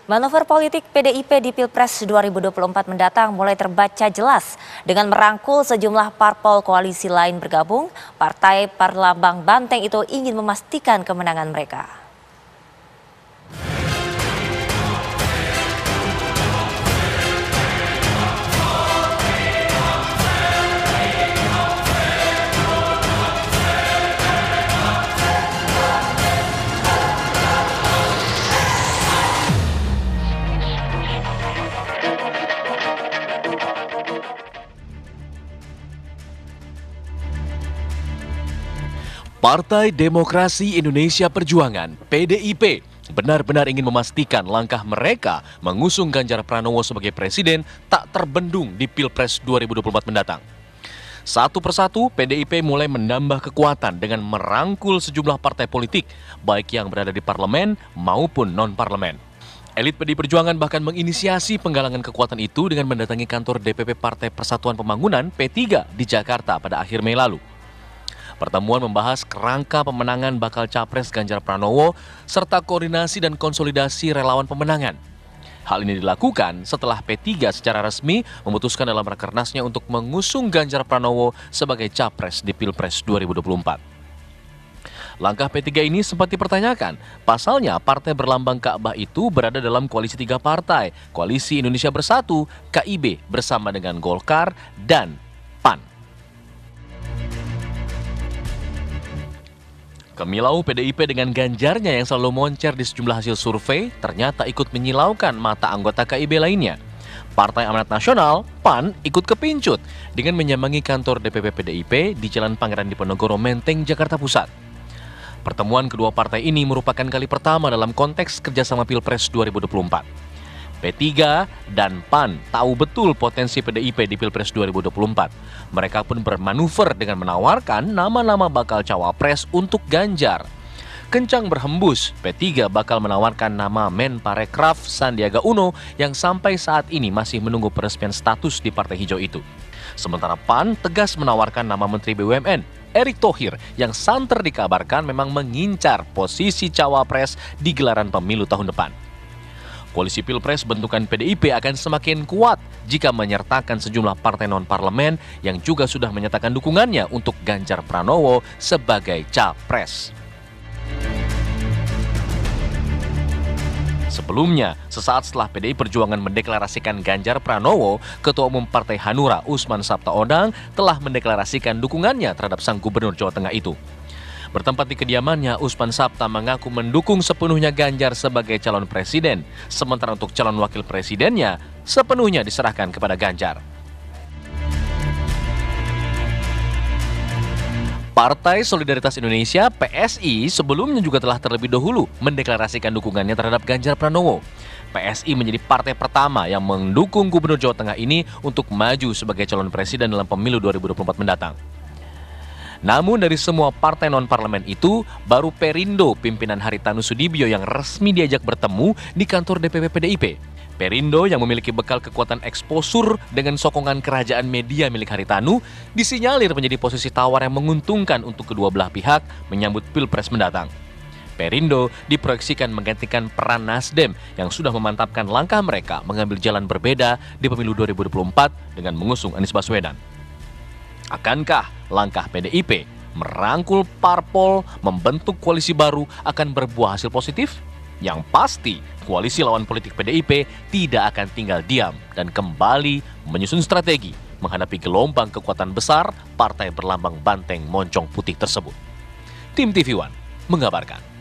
Manuver politik PDIP di Pilpres 2024 mendatang mulai terbaca jelas dengan merangkul sejumlah parpol koalisi lain bergabung. Partai Perlambang Banteng itu ingin memastikan kemenangan mereka. Partai Demokrasi Indonesia Perjuangan (PDIP) benar-benar ingin memastikan langkah mereka mengusung Ganjar Pranowo sebagai presiden tak terbendung di Pilpres 2024 mendatang. Satu persatu, PDIP mulai menambah kekuatan dengan merangkul sejumlah partai politik, baik yang berada di parlemen maupun non-parlemen. Elit PDI Perjuangan bahkan menginisiasi penggalangan kekuatan itu dengan mendatangi kantor DPP Partai Persatuan Pembangunan (P3) di Jakarta pada akhir Mei lalu. Pertemuan membahas kerangka pemenangan bakal capres Ganjar Pranowo serta koordinasi dan konsolidasi relawan pemenangan. Hal ini dilakukan setelah P3 secara resmi memutuskan dalam rakernasnya untuk mengusung Ganjar Pranowo sebagai capres di Pilpres 2024. Langkah P3 ini sempat dipertanyakan. Pasalnya, partai berlambang Ka'bah itu berada dalam koalisi 3 partai, Koalisi Indonesia Bersatu, KIB, bersama dengan Golkar dan PAN. Kemilau PDIP dengan Ganjarnya yang selalu moncer di sejumlah hasil survei ternyata ikut menyilaukan mata anggota KIB lainnya. Partai Amanat Nasional, PAN, ikut kepincut dengan menyambangi kantor DPP PDIP di Jalan Pangeran Diponegoro, Menteng, Jakarta Pusat. Pertemuan kedua partai ini merupakan kali pertama dalam konteks kerjasama Pilpres 2024. P3 dan PAN tahu betul potensi PDIP di Pilpres 2024. Mereka pun bermanuver dengan menawarkan nama-nama bakal cawapres untuk Ganjar. Kencang berhembus, P3 bakal menawarkan nama Menparekraf Sandiaga Uno yang sampai saat ini masih menunggu peresmian status di Partai Hijau itu. Sementara PAN tegas menawarkan nama Menteri BUMN, Erick Thohir, yang santer dikabarkan memang mengincar posisi cawapres di gelaran pemilu tahun depan. Koalisi Pilpres bentukan PDIP akan semakin kuat jika menyertakan sejumlah partai non-parlemen yang juga sudah menyatakan dukungannya untuk Ganjar Pranowo sebagai capres. Sebelumnya, sesaat setelah PDI Perjuangan mendeklarasikan Ganjar Pranowo, Ketua Umum Partai Hanura Usman Sabtaodang telah mendeklarasikan dukungannya terhadap sang gubernur Jawa Tengah itu. Bertempat di kediamannya, Usman Sabta mengaku mendukung sepenuhnya Ganjar sebagai calon presiden, sementara untuk calon wakil presidennya sepenuhnya diserahkan kepada Ganjar. Partai Solidaritas Indonesia (PSI) sebelumnya juga telah terlebih dahulu mendeklarasikan dukungannya terhadap Ganjar Pranowo. PSI menjadi partai pertama yang mendukung Gubernur Jawa Tengah ini untuk maju sebagai calon presiden dalam pemilu 2024 mendatang. Namun dari semua partai non-parlemen itu, baru Perindo pimpinan Haritanu Sudibyo yang resmi diajak bertemu di kantor DPP PDIP. Perindo yang memiliki bekal kekuatan eksposur dengan sokongan kerajaan media milik Haritanu, disinyalir menjadi posisi tawar yang menguntungkan untuk kedua belah pihak menyambut Pilpres mendatang. Perindo diproyeksikan menggantikan peran Nasdem yang sudah memantapkan langkah mereka mengambil jalan berbeda di pemilu 2024 dengan mengusung Anies Baswedan. Akankah langkah PDIP merangkul parpol membentuk koalisi baru akan berbuah hasil positif? Yang pasti, koalisi lawan politik PDIP tidak akan tinggal diam dan kembali menyusun strategi menghadapi gelombang kekuatan besar partai berlambang banteng moncong putih tersebut. Tim TV One mengabarkan.